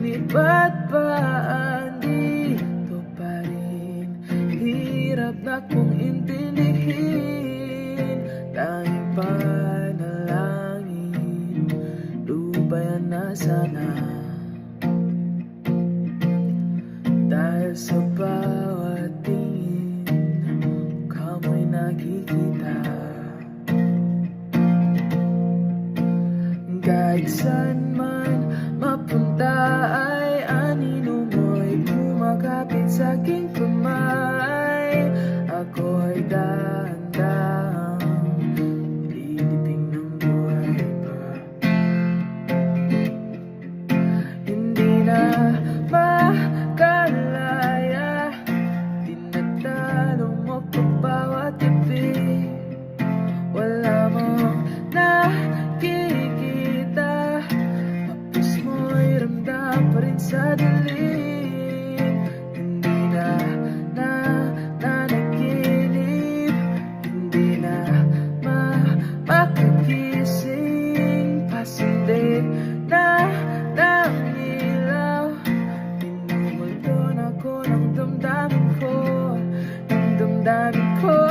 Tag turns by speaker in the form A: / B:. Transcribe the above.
A: Ngunit ba't ba andito pa rin? Hirap na kong intindihin. Tanging panalangin, lubayan na sana. Dahil sa bawat tingin, kamo'y nakikita. Kahit saan man mapunta ay anino mo'y kumakapit sa aking kamay. Ako'y dahan-dahang liliting ng buhay pa. Hindi na makalaya, tinatalo mo pa bawat ibig. Wala mong nakikita, hapos mo'y ramdam pa rin sa dilim. Hindi na nanaginip, hindi na makagising. Pasindig na ng ilaw, pinumulto na ko ng damdamin ko, ng damdamin ko.